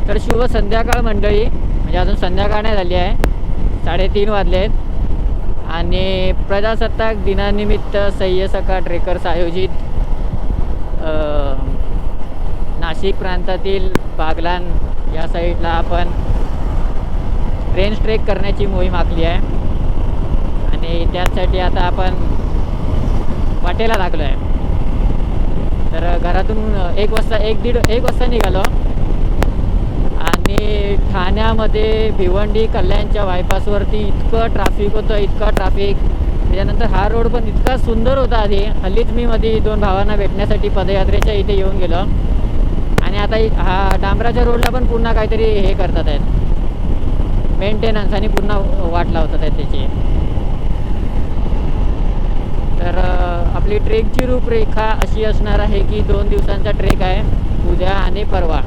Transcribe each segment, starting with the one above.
तर शुभ संध्याकाळ मंडळी, म्हणजे अजून संध्याकाळ नाही झाली आहे, 3:30 वाजले आहेत आणि प्रजासत्ताक दिनानिमित्त सह्य सखा ट्रेकर्स आयोजित नाशिक प्रांतातील बागलाण या साईडला आपण रेंज ट्रेक करण्याची मोहीम आखली आहे आणि त्यासाठी आता आपण वाटेला लागलो आहे. तर घरातून 1 वाजता निघालो आणि ठाण्यामध्ये भिवंडी कल्याणच्या बायपासवरती इतकं ट्रॅफिक होतं, त्याच्यानंतर हा रोड पण इतका सुंदर होता. आधी हल्लीच मी मध्ये 2 भावांना भेटण्यासाठी पदयात्रेच्या इथे येऊन गेलो आणि आता हा डांबराच्या रोडला पण पुन्हा काहीतरी हे करतात आहेत, मेंटेनन्स, आणि पुन्हा वाट लावतात आहेत त्याची. तर आपली ट्रेकची रूपरेखा अशी असणार आहे की 2 दिवसांचा ट्रेक आहे, उद्या आणि परवा.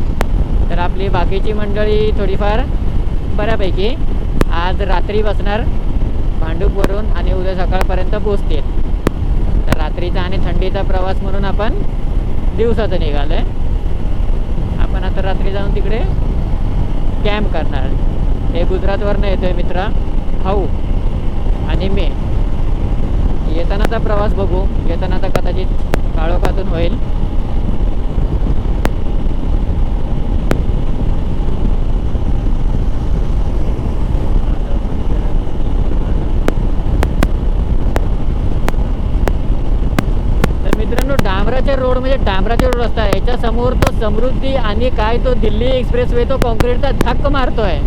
तर आपली बाकीची मंडळी थोडीफार बऱ्यापैकी आज रात्री बसणार भांडूपवरून आणि उद्या सकाळपर्यंत पोचतील. तर रात्रीचा आणि थंडीचा प्रवास म्हणून आपण दिवसाचं निघालो आहे. आपण आता रात्री जाऊन तिकडे कॅम्प करणार. हे गुजरातवरनं येतो आहे मित्र भाऊ आणि मी. येतानाचा प्रवास बघू, येतानाचा कदाचित काळोखातून होईल. तर मित्रांनो, डांबराचे रोड म्हणजे डांबराचे रोड रस्ता आहे, याच्या समोर तो समृद्धी आणि काय तो दिल्ली एक्सप्रेस वे तो कॉन्क्रीटचा धक्क मारतोय.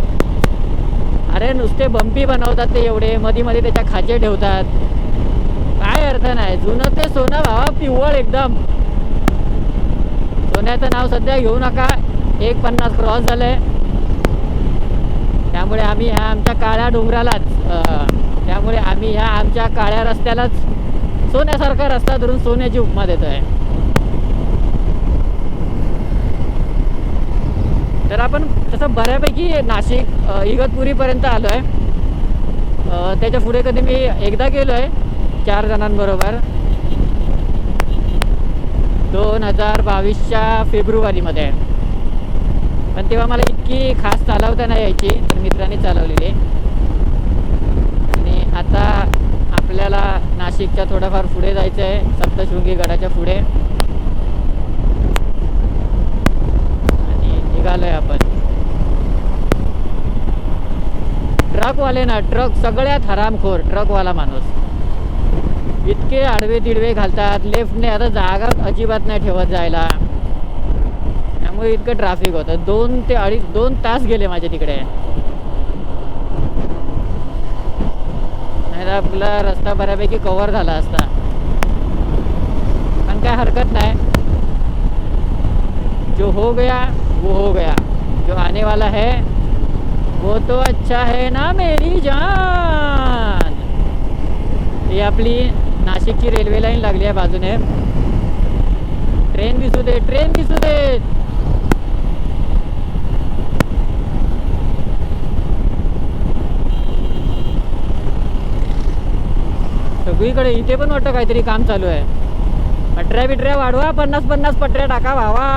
अरे नुसते बंपी बनवतात ते, एवढे मध्ये मध्ये त्याच्या खाचे ठेवतात, काय अर्थ नाही. जुनं ते सोनं भावा, पिवळ एकदम. सोन्याचं नाव सध्या घेऊ नका, 1.50 क्रॉस झालंय. त्यामुळे आम्ही ह्या आमच्या काळ्या डोंगरालाच आम्ही ह्या आमच्या काळ्या रस्त्यालाच सोन्यासारखा रस्ता धरून सोन्याची उपमा देतोय. तर आपण तसं बऱ्यापैकी नाशिक इगतपुरीपर्यंत आलो आहे. त्याच्या पुढे कधी मी एकदा गेलो आहे 4 जणांबरोबर 2022च्या फेब्रुवारीमध्ये. पण तेव्हा मला इतकी खास चालवता नाही यायची, तर मित्रांनी चालवलेली. आणि आता आपल्याला नाशिकच्या थोडंफार पुढे जायचं आहे, सप्तशृंगी गडाच्या पुढे, आणि निघालो आहे आपण. ट्रकवाले ना, ट्रक सगळ्यात हरामखोर ट्रकवाला माणूस. इतके आडवे तिडवे घालतात, लेफ्टने आता जागा अजिबात नाही ठेवत जायला, त्यामुळे इतकं ट्रॅफिक होतं. 2 ते 2 तास गेले माझे तिकडे. नाही तर आपला रस्ता बऱ्यापैकी कव्हर झाला असता, पण काय हरकत नाही. जो हो गया वो हो गया, जो आने वाला है वो तो अच्छा है ना मेरी जान. ही आपली नाशिकची रेल्वे लाईन लागली आहे बाजूने. ट्रेन दिसू दे. सगळीकडे इथे पण वाटतं काहीतरी काम चालू आहे. पटऱ्या बिटऱ्या वाढवा, 50 पटऱ्या टाका भावा.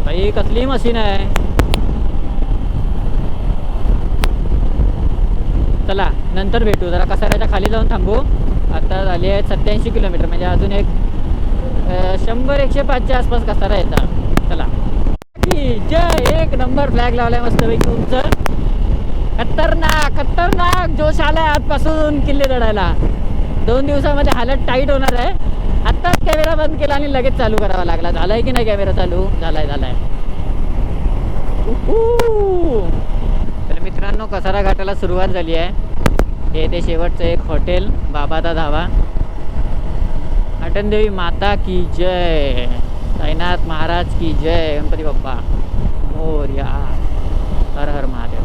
भाई कसली मशीन आहे. चला नंतर भेटू. जरा कसाऱ्याच्या खाली जाऊन थांबू. आता झाली आहे 87 किलोमीटर, म्हणजे अजून एक 100-105च्या आसपास कसारा येतात. चला जय. एक नंबर फ्लॅग लावलाय मस्तपैकी उंच. खतरनाक जोश आलाय आजपासून किल्ले चढायला. 2 दिवसामध्ये हालत टाईट होणार आहे. आत्ताच कॅमेरा बंद केला आणि लगेच चालू करावा लागला. झालाय की नाही कॅमेरा चालू? झालाय. तर मित्रांनो, कसारा घाटाला सुरुवात झाली आहे. हे ते शेवटचं एक हॉटेल, बाबाचा धाबा. अटनदेवी माता की जय, साईनाथ महाराज की जय, गणपती बाप्पा मोरया, हर हर महादेव.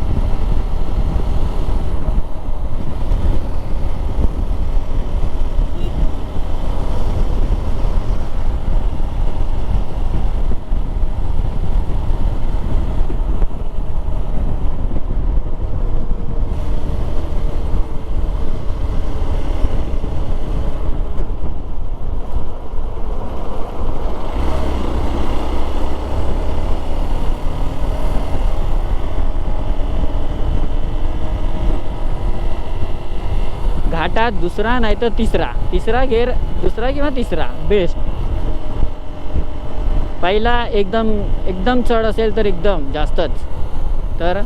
घाटात दुसरा नाही तर तिसरा गेअर, दुसरा किंवा तिसरा बेस्ट. पहिला एकदम चढ असेल तर एकदम जास्तच, तर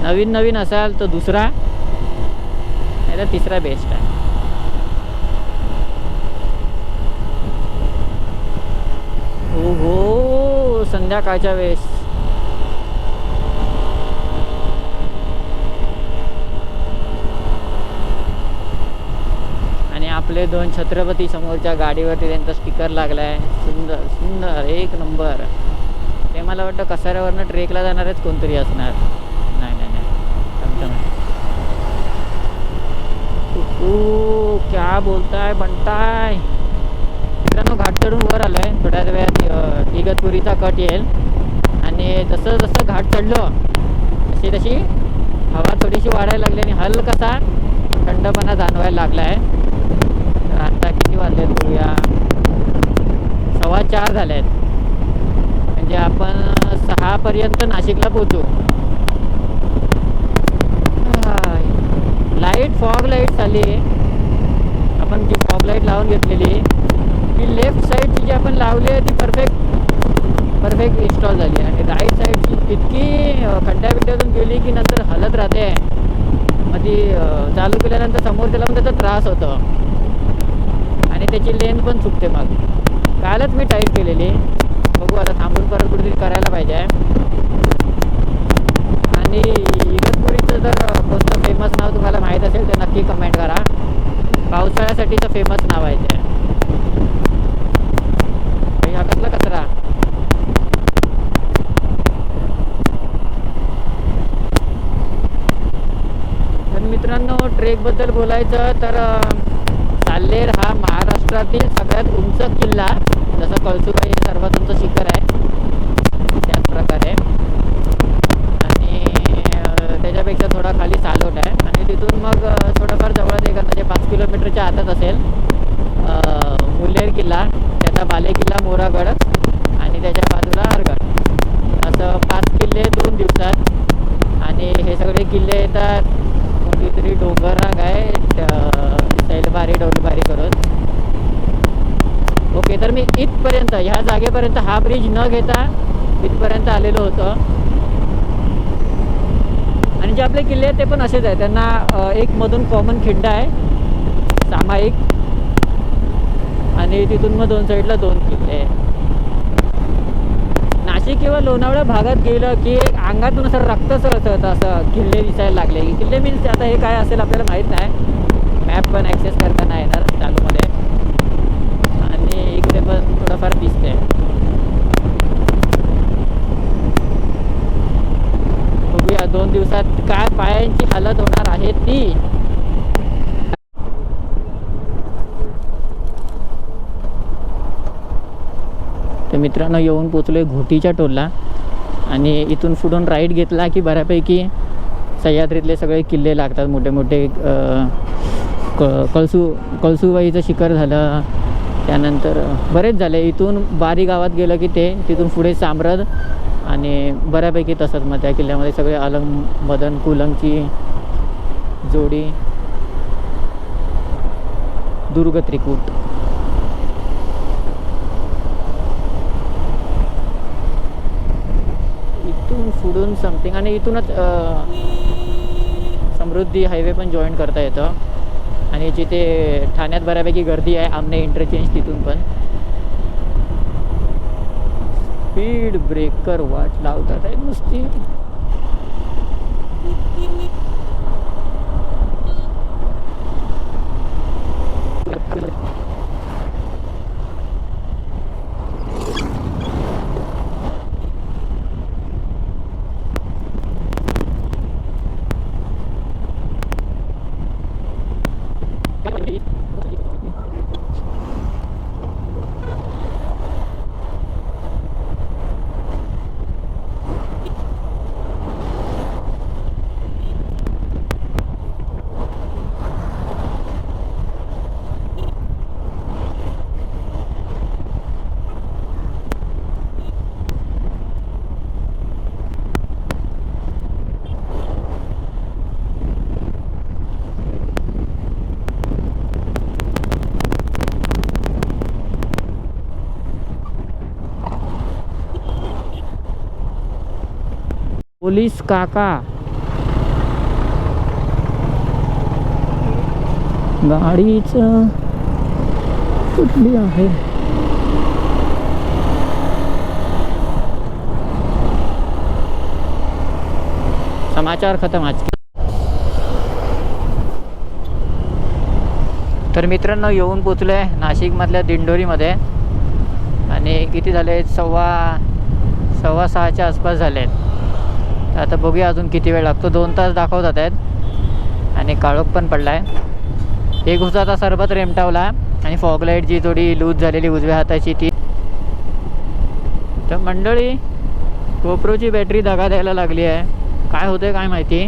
नवीन असाल तर दुसरा नाही तर तिसरा बेस्ट आहे. हो संध्याकाळच्या वेळेस आणि आपले दोन छत्रपती समोरच्या गाडीवरती त्यांचा स्टिकर लागलाय. सुंदर सुंदर एक नंबर. ते मला वाटतं कसाऱ्यावरनं ट्रेकला जाणारच कोणतरी असणार. नाही क्या बोलताय बनताय. मित्रांनो घाट चढून वर आलोय. थोड्या वेळात इगतपुरीचा कट येईल आणि जसं घाट चढलो तशी हवा थोडीशी वाढायला लागली आणि हलकासा थंडपणा जाणवायला लागला आहे. तर आता किती वाजले बघूया, 4:15 झाले आहेत. म्हणजे आपण 6 पर्यंत नाशिकला पोहोचू. फॉग लाईट आली. आपण जी फॉग लाईट लावून घेतलेली ती लेफ्ट साईडची जी आपण लावली आहे ती परफेक्ट इन्स्टॉल झाली आणि राईट साईडची इतकी खड्ड्याबिड्ड्यातून गेली की नंतर हलत राहते. मग ती चालू केल्यानंतर समोर त्याला पण त्याचा त्रास होतो आणि त्याची लेन पण चुकते. मग कालच मी टाईट केलेली. बघू आता थांबून परत कुठेतरी करायला पाहिजे. आणि इगतपुरीचं जर कोणतं फेमस नाव तुम्हाला माहीत असेल तर नक्की कमेंट करा. पावसाळ्यासाठीचं फेमस नाव आहे ते. हा कसला कचरा. तर मित्रांनो ट्रेकबद्दल बोलायचं तर साल्हेर हा महाराष्ट्रातील सगळ्यात उंच किल्ला, जसं कळसुबाई हे सर्वात उंच शिखर आहे त्याच प्रकारे, आणि त्याच्यापेक्षा थोडा खाली सालोट आहे. आणि तिथून मग थोडंफार जवळच एक म्हणजे 5 किलोमीटरच्या आतच असेल मुल्हेर किल्ला, त्याचा बाले किल्ला मोरागड आणि त्याच्या बाजूला हरगड. असं 5 किल्ले 2 दिवसात. आणि हे सगळे किल्ले येतात कोणतीतरी डोंगररांग आहे सैलबारी डौलबारी करून. ओके, तर मी इथपर्यंत ह्या जागेपर्यंत हा ब्रिज न घेता इथपर्यंत आलेलो होतो. आणि जे आपले किल्ले आहेत ते पण असेच आहे. त्यांना एक मधून कॉमन खिंड आहे सामायिक आणि तिथून मग 2 साईडला 2 किल्ले. नाशिक किंवा लोणावळा भागात गेलं की एक अंगातून असं रक्त सळसळत असं किल्ले दिसायला लागले. किल्ले मीन्स आता हे काय असेल आपल्याला माहीत नाही. मॅप पण ॲक्सेस करताना येणार चालूमध्ये आणि इकडे पण थोडंफार दिसते. बघूया 2 दिवसात काय पायांची हालत होणार आहे ती. तर मित्रांनो येऊन पोचलोय घोटीच्या टोलला आणि इथून पुढून राईट घेतला की बऱ्यापैकी सह्याद्रीतले सगळे किल्ले लागतात मोठे मोठे. कळसुबाईचं शिखर झालं, त्यानंतर बरेच झाले. इथून बारी गावात गेलं की ते तिथून पुढे साम्रद आणि बऱ्यापैकी तसंच. मग त्या किल्ल्यामध्ये सगळे अलंग मदन कुलंगची जोडी, दुर्ग त्रिकूट. इथून पुढून समथिंग आणि इथूनच समृद्धी हायवे पण जॉईन करता येतं. आणि जिथे ठाण्यात बऱ्यापैकी गर्दी आहे आमने इंटरचेंज तिथून पण स्पीड ब्रेकर वाट लावतात आहे नुसती. पोलीस काका गाडीच कुठली आहे? समाचार खतम आज. तर मित्रांनो येऊन पोचलोय नाशिकमधल्या दिंडोरीमध्ये आणि किती झाले? सव्वा सहाच्या आसपास झाले आहेत. तर आता बघूया अजून किती वेळ लागतो. 2 तास दाखवतात आहेत आणि काळोख पण पडला आहे. एक उसाचा सरबत रेमटावला आणि फॉगलाईट जी थोडी लूज झालेली उजव्या हाताची ती. तर मंडळी गोप्रोची बॅटरी दगा द्यायला लागली आहे. काय होते काय माहिती,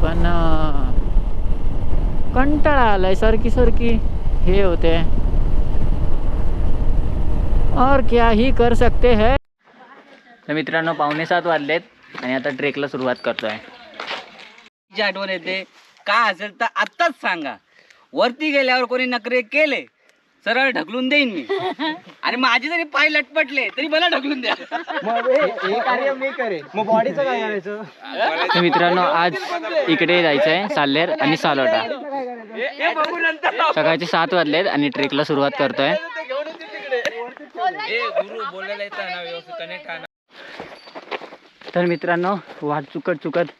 पण कंटाळा आलाय. सारखी हे होते और क्या ही कर सकते हैं. तर मित्रांनो 6:45 वाजलेत आणि आता ट्रेकला सुरुवात करतोय. जी आठवण येते काय असेल तर आत्ताच सांगा. वरती गेल्यावर कोणी नखरे केले सरळ ढकलून देईन मी. आणि माझे जरी पाय लटपटले तरी मला ढकलून द्या. कार्य मी करेन. मग बॉडीचं काय करायचं? तर मित्रांनो आज इकडे जायचंय साल्हेर आणि सालोटा. सकाळचे 7 वाजलेत आणि ट्रेकला सुरुवात करतोय. तर मित्रांनो वाट चुकत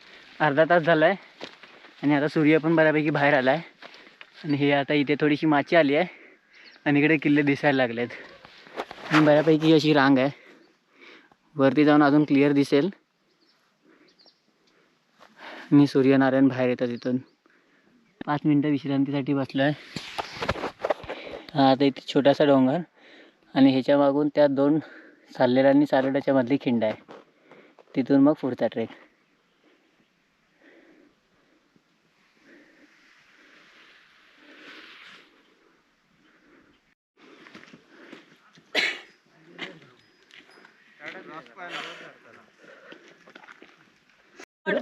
अर्धा तास झालाय आणि आता सूर्य पण बऱ्यापैकी बाहेर आलाय आणि हे आता इथे थोडीशी माची आली आहे आणि इकडे किल्ले दिसायला लागलेत आणि बऱ्यापैकी अशी रांग आहे. वरती जाऊन अजून क्लिअर दिसेल आणि सूर्यनारायण बाहेर येतात. इथून 5 मिनटं विश्रांतीसाठी बसलो आहे. हा आता इथे छोटासा डोंगर आणि ह्याच्या मागून त्या 2 साल्हेर आणि सालोटाच्या मधली खिंड आहे. तिथून मग पुढचा ट्रेक.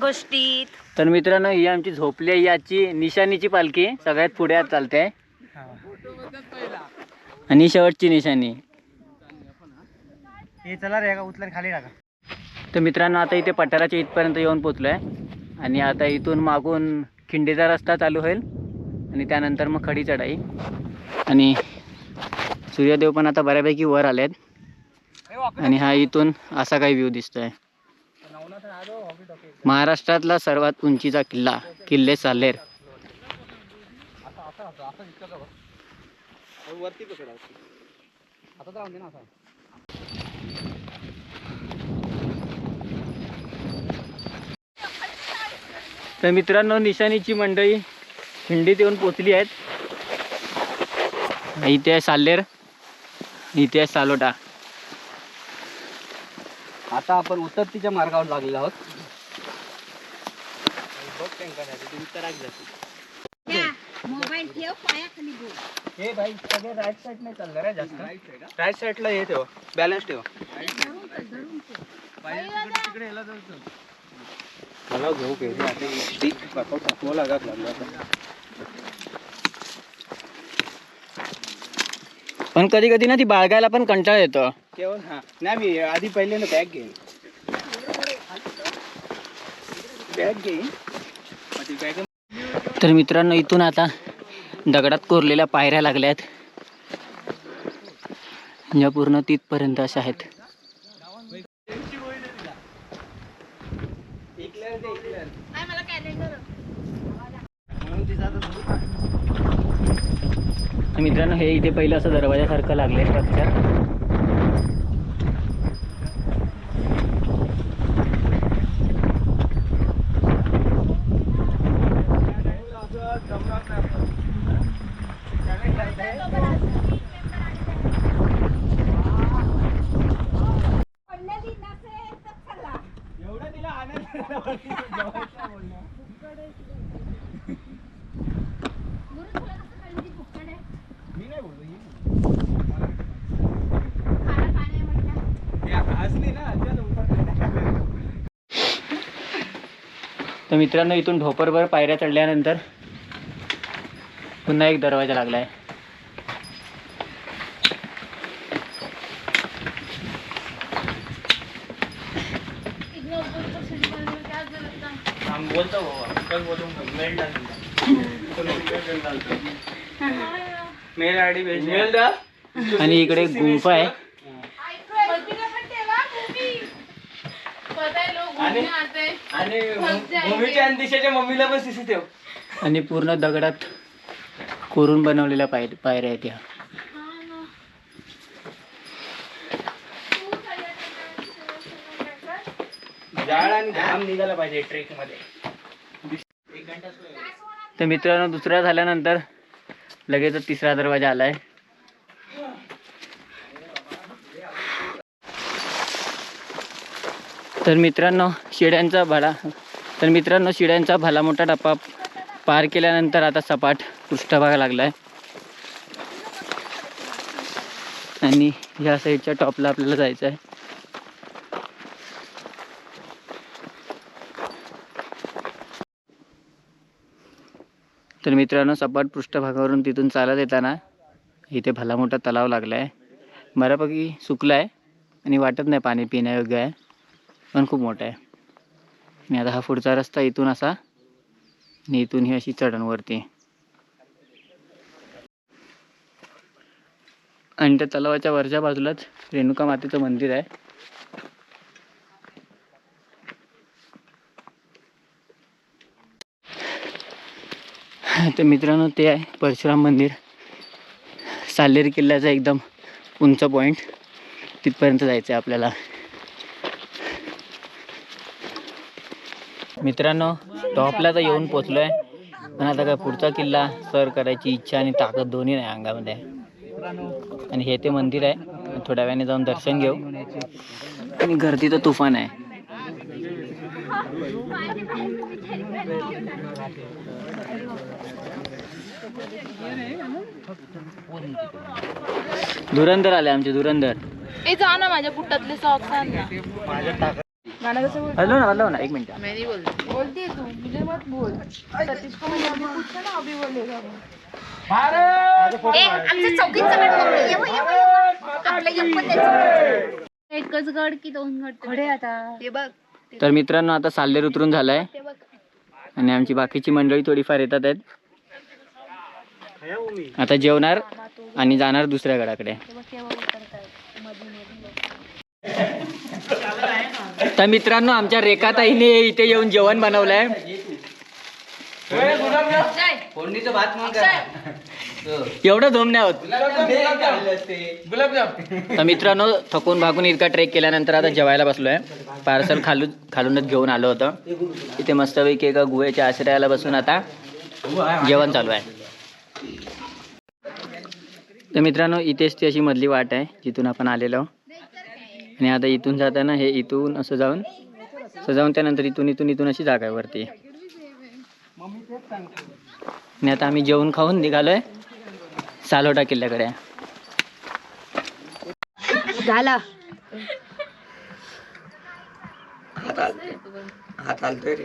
गोष्टीत तर मित्रांनो ही आमची झोपली आहे याची निशाणीची पालखी सगळ्यात पुढे आज चालते आणि शेवटची निशाणी. हे चला रे का उचलून खाली टाका. तर मित्रांनो आता इथे पठाराच्या इथपर्यंत येऊन पोचलोय आणि आता इथून मागून खिंडीचा रस्ता चालू होईल आणि त्यानंतर मग खडी चढाई. आणि सूर्यदेव पण आता बऱ्यापैकी वर आलेत आणि हा इथून असा काही व्ह्यू दिसतोय. महाराष्ट्रातला सर्वात उंचीचा किल्ला किल्ले साल्हेर. तर मित्रांनो निशाणीची मंडळी खिंडीत येऊन पोचली आहेत. इथे आहे साल्हेर, इथे आहे सालोटा. आता आपण उत्तरतीच्या मार्गावर लागलेलो आहोत. मोबाईल ठेव पायाखाली बोल. हे भाई सगळे राईट साइड नाही चालणार आहे जास्त. राईट साइडला हे ठेवा, बॅलन्स ठेवा. तिकडे याला जायचं. मला घेऊ घे आता स्टिक पाठव टाकवा लागत लागला. पण कधी कधी ना ती बाळगायला पण कंटाळा येतो. केवळ हा नाही मी आधी पहिल्यांदा बॅग घेईन. बॅग घेईन. तर मित्रांनो इथून आता दगडात कोरलेल्या पायऱ्या लागल्यात ज्या पूर्ण तिथपर्यंत अशा आहेत. मला कॅलेंडर. मित्रांनो हे इथे पहिलं असं दरवाजासारखं लागलंय स्ट्रक्चर. तर मित्रांनो इथून ढोपरभर पायऱ्या चढल्यानंतर पुन्हा एक दरवाजा लागलाय. बोलतो कल बोलूंगा मेल डाल मेल आईडी भेज मेल डाल. आणि इकडे गुंफा आहे. आणि भूमीच्या आणि दिशेच्या मम्मीला पण सीसी ठेव. आणि पूर्ण दगडात कोरून बनवलेल्या पायऱ्या आहेत या. जाळ आणि घाम निघाला पाहिजे ट्रेक मध्ये. तर मित्रांनो दुसरा झाल्यानंतर लगेच तिसरा दरवाजा आलाय. तर मित्रांनो शिड्यांचा भला मोठा टप्पा पार केल्यानंतर आता सपाट पृष्ठभाग लागलाय. आणि ह्या साईडच्या टॉपला आपल्याला जायचं आहे. तर मित्रांनो सपाट पृष्ठभागावरून तिथून चालत येताना इथे भला मोठा तलाव लागला आहे. बऱ्यापैकी सुकला आहे आणि वाटत नाही पाणी पिण्यायोग्य आहे, पण खूप मोठा आहे. आणि आता हा पुढचा रस्ता इथून असा आणि इथून ही अशी चढणवरती. आणि त्या तलावाच्या वरच्या बाजूलाच रेणुका मातेचं मंदिर आहे. तर मित्रांनो ते आहे परशुराम मंदिर. साल्हेर किल्ल्याचा एकदम उंच पॉईंट, तिथपर्यंत जायचं आहे आपल्याला. मित्रांनो टॉपला तर येऊन पोचलो आहे, पण आता काय पुढचा किल्ला सर करायची इच्छा आणि ताकद दोन्ही नाही अंगामध्ये. आणि हे ते मंदिर आहे, थोड्या वेळाने जाऊन दर्शन घेऊ. आणि गर्दी तर तुफान आहे. धुरंधर आले आमचे धुरंधर. ए जा ना माझ्या बुटातले सॉक्स आण ना. गाणं कसं बोल? हॅलो ना 1 मिनिट. मैं नहीं बोलती है तू मुझे मत बोल. सतीश को मैंने अभी पूछा ना अभी बोलेगा वो. आमच्या चौकीत सगळं आपलं यप्पन द्यायचं. एकच गड की 2 गड खडे आता हे बघ. तर मित्रांनो आता साल्हेर उतरून झालाय आणि आमची बाकीची मंडळी थोडीफार येतात आहेत. आता जेवणार आणि जाणार दुसऱ्या गडाकडे. तर मित्रांनो आमच्या रेखाताईने इथे येऊन जेवण बनवलंय. फोडणीचं भात म्हणून करा. एवढं झोम नाही होत. गुलाबजाम. तर मित्रांनो थकून भागून इतका ट्रेक केल्यानंतर आता जेवायला बसलोय. पार्सल खालूनच घेऊन आलो होतं. इथे मस्तपैकी एका गुहेच्या आश्रयाला बसून आता जेवण चालू आहे. तर मित्रांनो इथेच ती अशी मधली वाट आहे जिथून आपण आलेलो. आणि आता इथून जाताना हे इथून असं जाऊन त्यानंतर इथून अशी जागा आहे वरती. आणि आता आम्ही जेवण खाऊन निघालोय सालोटा किल्ल्याकडे. झाला हात आलतोय रे.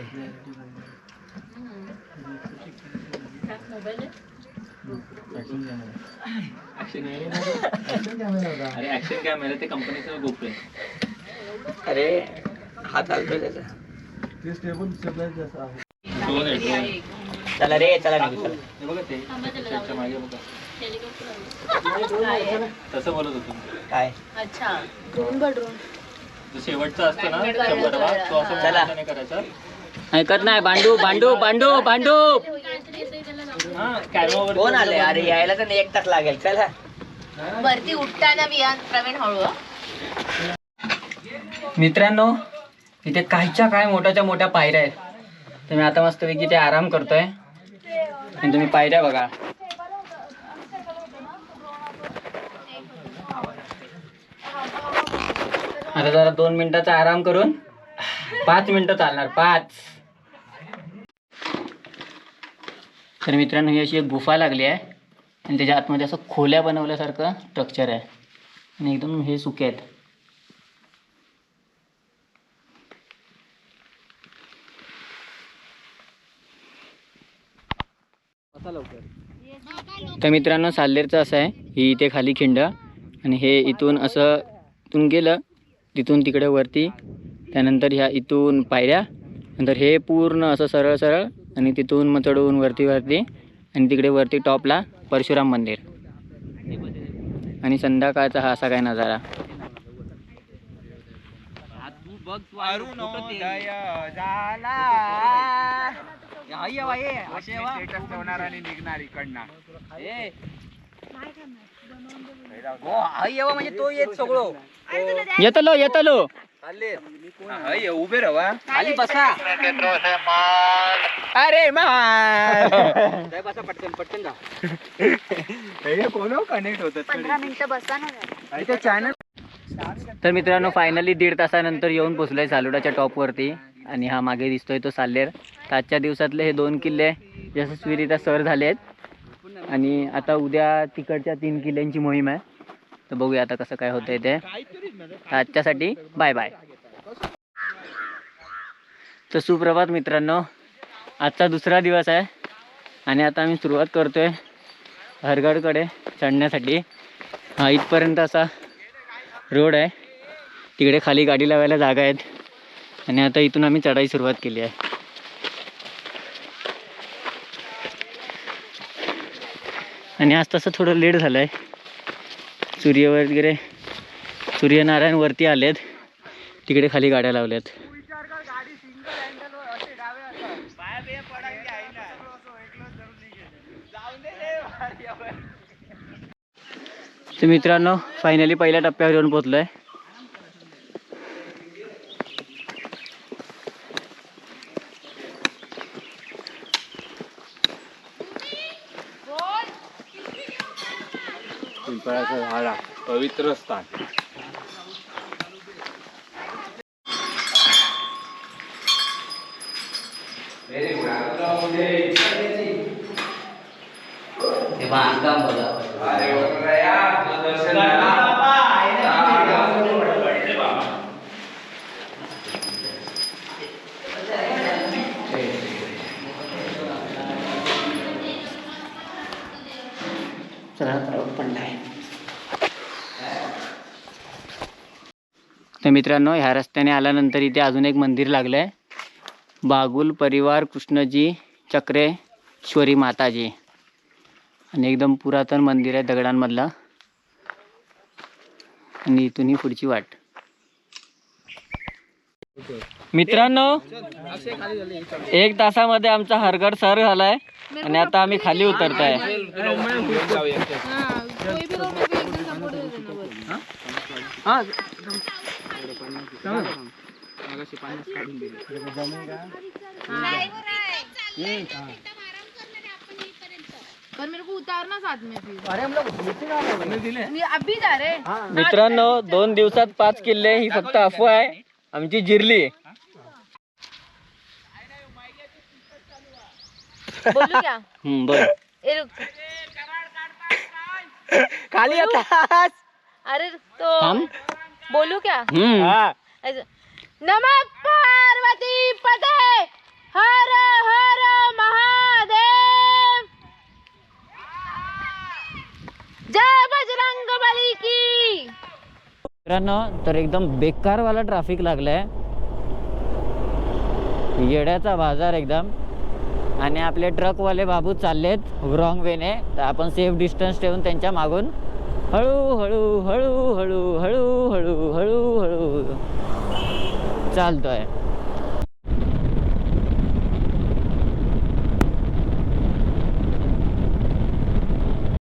अरे ऍक्शन कॅमेरा ते कंपनीचं गोप्रो. अरे हात आलतोय त्याचा. चला रे चला निघू चला. हे बघा ते त्याच्या मागे बघा. तसं बोलत होतो. काय अच्छा जो शेवटचा असतो ना 100वा तो असं चला. नाही करायचा. ऐकत नाही. भांडू हा कॅमेरावर कोण आले? अरे यायला तर 1 तास लागेल. चला वरती उठताना विहान प्रवीण हळू. मित्रांनो इथे काहीच्या काय मोठ्याच्या मोठ्या पायऱ्या आहेत. तर मी आता मस्तपैकी ते आराम करतोय आणि तुम्ही पायऱ्या बघा. आता जरा 2 मिनिटाचा आराम करून 5 मिनिटं चालणार 5. तर मित्रांनो ही अशी एक गुफा लागली आहे आणि त्याच्या आतमध्ये असं खोल्या बनवल्यासारखं स्ट्रक्चर आहे आणि एकदम हे सुके आहेत. तर मित्रांनो साल्हेरचं असं आहे, ही इथे खाली खिंड आणि हे इथून असं इथून गेलं तिथून तिकडे वरती त्यानंतर ह्या इथून पायऱ्या, नंतर हे पूर्ण असं सरळ सरळ आणि तिथून मग चढवून वरती आणि तिकडे वरती टॉपला परशुराम मंदिर आणि संध्याकाळचा हा असा काय नजारा. निघणार इकडनं म्हणजे तो येत सगळं येतलो उभे रहा खाली बसा. अरे बसा पटकन पटकन जा. कोण कनेक्ट होत 15 मिनिटं बसा ना. चॅनल. तर मित्रांनो फायनली 1.5 तासानंतर येऊन पोचलोय सालोडाच्या टॉपवरती आणि हा मागे दिसतोय तो साल्लेर. तर आजच्या दिवसातले हे 2 किल्ले यशस्वीरित्या सर झाले आहेत आणि आता उद्या तिकडच्या 3 किल्ल्यांची मोहीम आहे. तर बघूया आता कसं काय होतंय ते. आजच्यासाठी बाय बाय. तर सुप्रभात मित्रांनो, आजचा दुसरा दिवस आहे आणि आता आम्ही सुरुवात करतोय हरगडकडे चढण्यासाठी. हा इथपर्यंत असा रोड आहे, तिकडे खाली गाडी लावायला जागा आहेत आणि आता इथून आम्ही चढाई सुरुवात केली आहे. आणि आज तसं थोडं लेट झालं आहे. सूर्यनारायण वरती आलेत, तिकडे खाली गाड्या लावल्यात. तर मित्रांनो फायनली पहिल्या टप्प्यावर येऊन पोहोचलोय. पिंपळाचं झाड, पवित्र स्थान. बांधकाम बघा. तर मित्रांनो ह्या रस्त्याने आल्यानंतर इथे अजून एक मंदिर लागलं आहे, बागुल परिवार कृष्णजी चक्रेश्वरी माताजी. आणि एकदम पुरातन मंदिर आहे दगडांमधलं. आणि इथून ही पुढची वाट. मित्रांनो 1 तासामध्ये आमचा हरगड सर झालाय आणि आता आम्ही खाली उतरताय. पर मेरे को उतारना साथ में फिर. अरे हम लोग अभी जा रहे. मित्रांनो 2 दिवसात 5 किल्ले ही फक्त अफवा आहे, आमची जिरली. बोलू क्या? बोल. ए रुक. खाली आता अरे तो थांब. बोलू क्या? ऐसे. नमः पार्वती पते हर हर महादेव. जय बजरंग बली की. मित्रांनो तर एकदम बेकारवाला ट्रॅफिक लागलाय, येड्याचा बाजार एकदम. आणि आपले ट्रकवाले बाबू चाललेत रॉंग वेने. तर आपण सेफ डिस्टन्स ठेवून त्यांच्या मागून हळूहळू हळूहळू हळूहळू हळूहळू चालतोय.